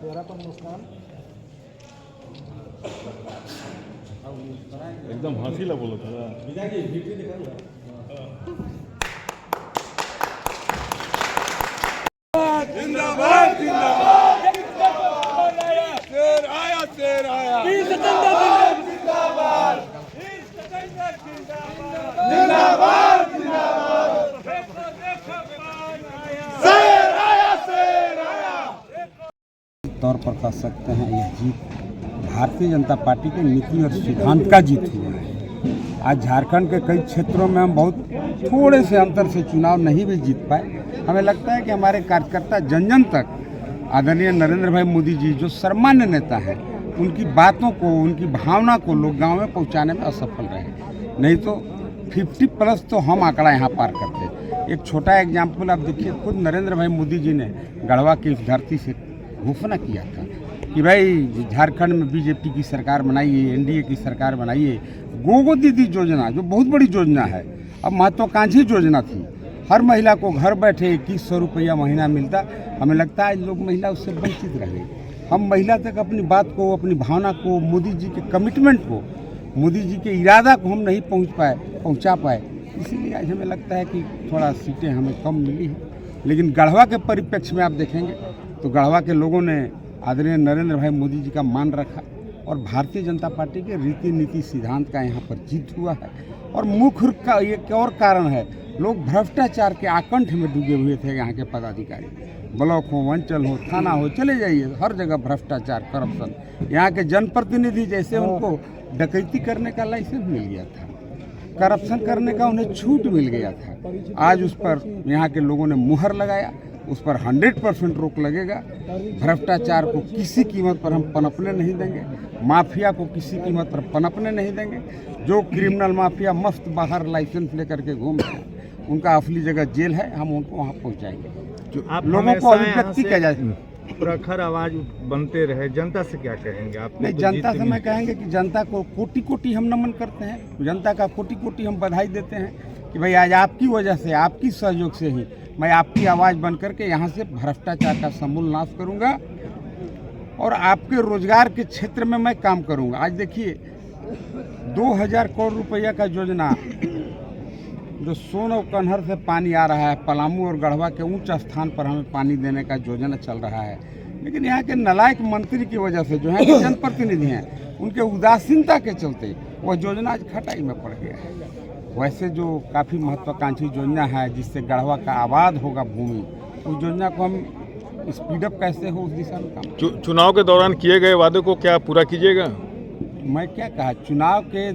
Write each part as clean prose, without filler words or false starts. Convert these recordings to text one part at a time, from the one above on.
चेहरा पर मुस्कान, एकदम हंसीला बोलत होता। जिंदाबाद जिंदाबाद शेर आया जिंदाबाद जिंदाबाद जिंदाबाद शेर आया तौर पर कह सकते हैं यह जीत भारतीय जनता पार्टी के नीति और सिद्धांत का जीत हुआ है। आज झारखंड के कई क्षेत्रों में हम बहुत थोड़े से अंतर से चुनाव नहीं भी जीत पाए। हमें लगता है कि हमारे कार्यकर्ता जन जन तक आदरणीय नरेंद्र भाई मोदी जी जो सर्वमान्य नेता हैं, उनकी बातों को, उनकी भावना को लोग गांव में पहुंचाने में असफल रहे। नहीं तो 50+ तो हम आंकड़ा यहाँ पार करते। एक छोटा एग्जाम्पल आप देखिए, खुद नरेंद्र भाई मोदी जी ने गढ़वा की इस धरती से घोषणा किया था कि भाई झारखंड में बीजेपी की सरकार बनाइए, एनडीए की सरकार बनाइए। गोगो दीदी योजना जो बहुत बड़ी योजना है, अब महत्वाकांक्षी योजना थी, हर महिला को घर बैठे 2100 रुपया महीना मिलता। हमें लगता है लोग महिला उससे वंचित रह गई। हम महिला तक अपनी बात को, अपनी भावना को, मोदी जी के कमिटमेंट को, मोदी जी के इरादा को हम नहीं पहुंचा पाए। इसीलिए आज हमें लगता है कि थोड़ा सीटें हमें कम मिली हैं। लेकिन गढ़वा के परिप्रेक्ष्य में आप देखेंगे तो गढ़वा के लोगों ने आदरणीय नरेंद्र भाई मोदी जी का मान रखा और भारतीय जनता पार्टी के रीति नीति सिद्धांत का यहाँ पर जीत हुआ है। और मुख्य का एक और कारण है, लोग भ्रष्टाचार के आकंठ में डूबे हुए थे। यहाँ के पदाधिकारी, ब्लॉक हो, अंचल हो, थाना हो, चले जाइए, हर जगह भ्रष्टाचार, करप्शन। यहाँ के जनप्रतिनिधि जैसे उनको डकैती करने का लाइसेंस मिल गया था, करप्शन करने का उन्हें छूट मिल गया था। आज उस पर यहाँ के लोगों ने मुहर लगाया, उस पर 100% रोक लगेगा। भ्रष्टाचार को किसी कीमत पर हम पनपने नहीं देंगे, माफिया को किसी कीमत पर पनपने नहीं देंगे। जो क्रिमिनल माफिया मस्त बाहर लाइसेंस लेकर के घूम रहे हैं, उनका असली जगह जेल है, हम उनको वहाँ पहुँचाएंगे। लोगों को अभिव्यक्ति किया जाए, प्रखर आवाज बनते रहे। जनता से क्या कहेंगे आप? नहीं, जनता से मैं कहेंगे कि जनता को कोटि कोटि हम नमन करते हैं, जनता का कोटि कोटि हम बधाई देते हैं कि भाई आज आपकी वजह से, आपकी सहयोग से ही मैं आपकी आवाज़ बन करके यहाँ से भ्रष्टाचार का समूल नाश करूँगा और आपके रोजगार के क्षेत्र में मैं काम करूँगा। आज देखिए 2000 करोड़ रुपया का योजना जो सोन और कन्हर से पानी आ रहा है, पलामू और गढ़वा के ऊंच स्थान पर हमें पानी देने का योजना चल रहा है। लेकिन यहाँ के नालायक मंत्री की वजह से, जो है जनप्रतिनिधि हैं, उनके उदासीनता के चलते वह योजना आज खटाई में पड़ गया है। वैसे जो काफ़ी महत्वाकांक्षी योजना है जिससे गढ़वा का आबाद होगा भूमि, उस योजना को हम स्पीडअप कैसे हो उस दिशा में काम। चुनाव के दौरान किए गए वादे को क्या पूरा कीजिएगा? मैं क्या कहा, चुनाव के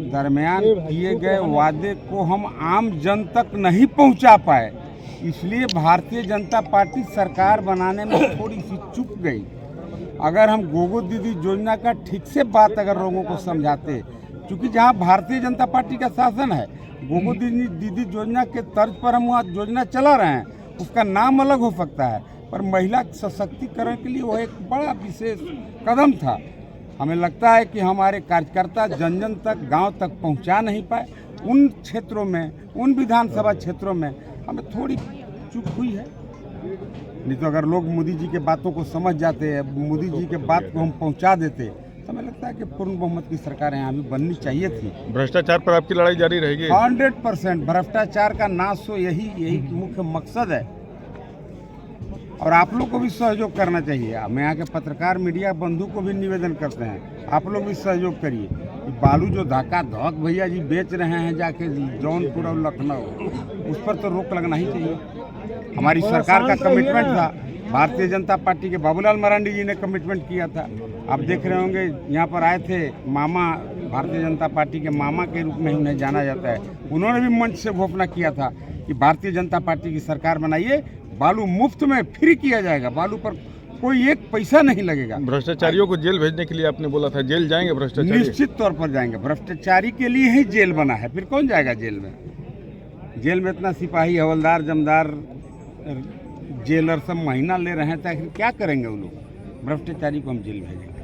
दरमियान किए गए वादे को हम आम जन तक नहीं पहुंचा पाए, इसलिए भारतीय जनता पार्टी सरकार बनाने में थोड़ी सी चूक गई। अगर हम गोगो दीदी योजना का ठीक से बात अगर लोगों को समझाते, क्योंकि जहां भारतीय जनता पार्टी का शासन है, गोगो दीदी योजना के तर्ज पर हम वहाँ योजना चला रहे हैं, उसका नाम अलग हो सकता है, पर महिला सशक्तिकरण के लिए वह एक बड़ा विशेष कदम था। हमें लगता है कि हमारे कार्यकर्ता जन जन तक, गांव तक पहुंचा नहीं पाए। उन क्षेत्रों में, उन विधानसभा क्षेत्रों में हमें थोड़ी चूक हुई है। नहीं तो अगर लोग मोदी जी के बातों को समझ जाते, मोदी जी के बात को हम पहुंचा देते, तो हमें लगता है कि पूर्ण बहुमत की सरकार यहाँ भी बननी चाहिए थी। भ्रष्टाचार पर आपकी लड़ाई जारी रहेगी? 100% भ्रष्टाचार का नाश हो, यही मुख्य मकसद है। और आप लोग को भी सहयोग करना चाहिए। मैं यहाँ के पत्रकार, मीडिया बंधु को भी निवेदन करते हैं, आप लोग भी सहयोग करिए। बालू जो धक्का धक भैया जी बेच रहे हैं जाके जौनपुर और लखनऊ, उस पर तो रोक लगना ही चाहिए। हमारी सरकार का कमिटमेंट था, भारतीय जनता पार्टी के बाबूलाल मरांडी जी ने कमिटमेंट किया था। आप देख रहे होंगे यहाँ पर आए थे मामा, भारतीय जनता पार्टी के मामा के रूप में उन्हें जाना जाता है। उन्होंने भी मंच से घोषणा किया था कि भारतीय जनता पार्टी की सरकार बनाइए, बालू मुफ्त में फ्री किया जाएगा, बालू पर कोई एक पैसा नहीं लगेगा। भ्रष्टाचारियों को जेल भेजने के लिए आपने बोला था, जेल जाएंगे भ्रष्टाचारी? निश्चित तौर पर जाएंगे, भ्रष्टाचारी के लिए ही जेल बना है, फिर कौन जाएगा जेल में? जेल में इतना सिपाही, हवलदार, जमदार, जेलर सब महीना ले रहे हैं, तो आखिर क्या करेंगे वो लोग? भ्रष्टाचारी को हम जेल भेजेंगे।